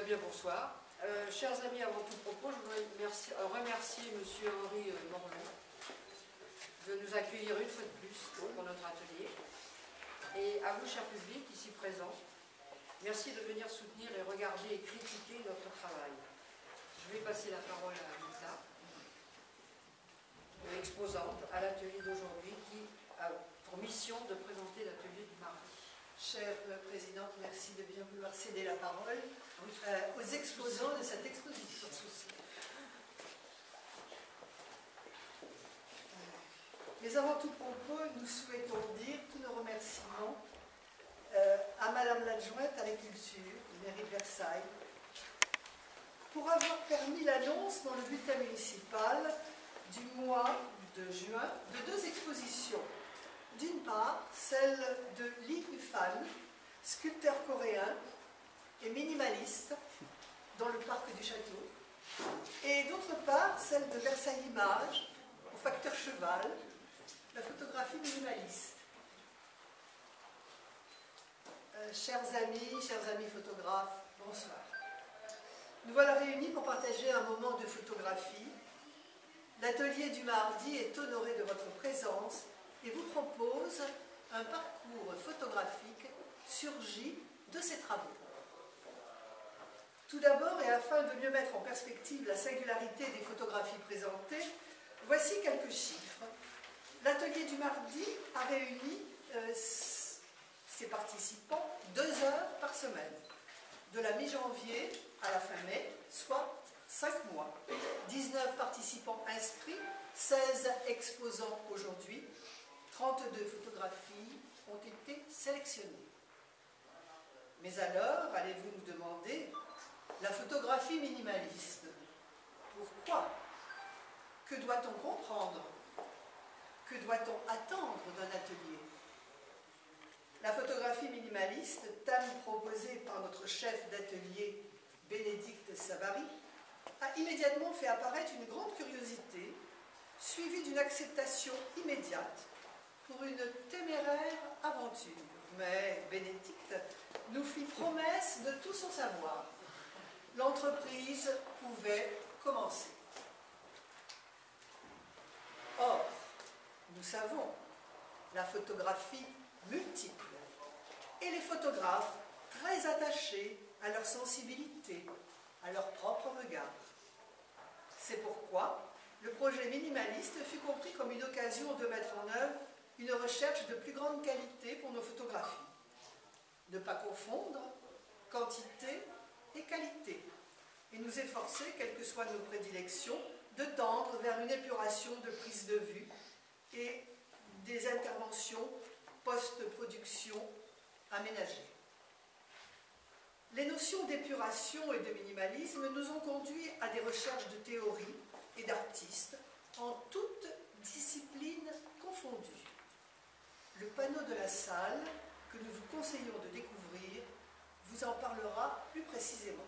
bien, bonsoir. Chers amis, avant tout propos, je voudrais remercier M. Henri Morlon de nous accueillir une fois de plus pour notre atelier. Et à vous, cher public, ici présent, merci de venir soutenir et regarder et critiquer notre travail. Je vais passer la parole à Rita, exposante à l'atelier d'aujourd'hui qui a pour mission de présenter l'atelier du mardi. Chère Présidente, merci de bien vouloir céder la parole aux exposants de cette exposition. Mais avant tout propos, nous souhaitons dire tous nos remerciements à Madame l'adjointe à la culture, mairie de Versailles, pour avoir permis l'annonce dans le bulletin municipal du mois de juin de deux expositions. D'une part, celle de Li Yufan, sculpteur coréen et minimaliste, dans le parc du château, et d'autre part, celle de Versailles Images, au facteur Cheval, la photographie minimaliste. Chers amis photographes, bonsoir. Nous voilà réunis pour partager un moment de photographie. L'atelier du mardi est honoré de votre présence et vous propose un parcours photographique surgi de ces travaux. Tout d'abord, et afin de mieux mettre en perspective la singularité des photographies présentées, voici quelques chiffres. L'atelier du mardi a réuni ses participants 2 heures par semaine, de la mi-janvier à la fin mai, soit 5 mois. 19 participants inscrits, 16 exposants aujourd'hui, 32 photographies ont été sélectionnées. Mais alors, allez-vous nous demander, la photographie minimaliste, pourquoi? Que doit-on comprendre? Que doit-on attendre d'un atelier? La photographie minimaliste, thème proposé par notre chef d'atelier, Bénédicte Savary, a immédiatement fait apparaître une grande curiosité, suivie d'une acceptation immédiate pour une téméraire aventure. Mais Bénédicte nous fit promesse de tout son savoir. L'entreprise pouvait commencer. Or, nous savons, la photographie multiple et les photographes très attachés à leur sensibilité, à leur propre regard. C'est pourquoi le projet minimaliste fut compris comme une occasion de mettre en œuvre une recherche de plus grande qualité pour nos photographies. Ne pas confondre quantité et qualité, et nous efforcer, quelles que soient nos prédilections, de tendre vers une épuration de prise de vue et des interventions post-production aménagées. Les notions d'épuration et de minimalisme nous ont conduits à des recherches de théorie et d'artistes en toutes disciplines confondues. Le panneau de la salle, que nous vous conseillons de découvrir, vous en parlera plus précisément.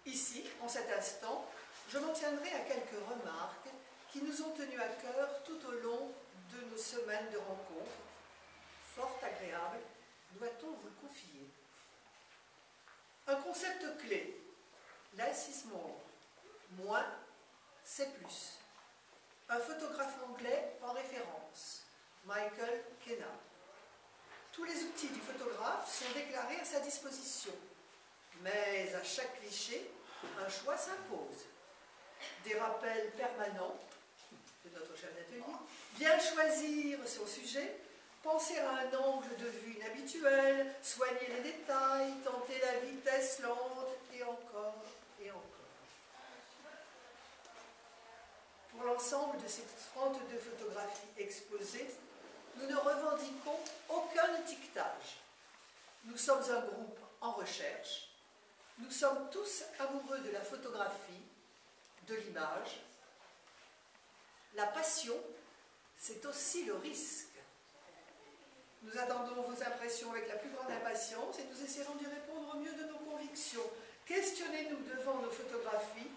Ici, en cet instant, je m'en tiendrai à quelques remarques qui nous ont tenus à cœur tout au long de nos semaines de rencontres. Fort agréable, doit-on vous le confier. Un concept clé, less is more, moins c'est plus. Un photographe anglais en référence, Michael Kenna. Tous les outils du photographe sont déclarés à sa disposition, mais à chaque cliché, un choix s'impose. Des rappels permanents de notre chef d'atelier, bien choisir son sujet, penser à un angle de vue inhabituel, soigner les détails, tenter la vitesse lente, et encore, et encore. Pour l'ensemble de ces 32 photographies exposées, nous ne revendiquons aucun étiquetage. Nous sommes un groupe en recherche. Nous sommes tous amoureux de la photographie, de l'image. La passion, c'est aussi le risque. Nous attendons vos impressions avec la plus grande impatience et nous essaierons d'y répondre au mieux de nos convictions. Questionnez-nous devant nos photographies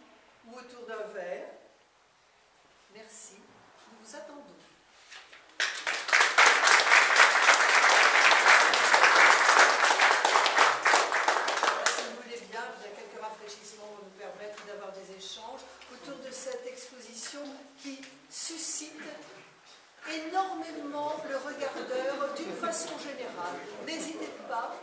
ou autour d'un verre. Merci, nous vous attendons. Si vous voulez bien échanges autour de cette exposition qui suscite énormément le regardeur d'une façon générale. N'hésitez pas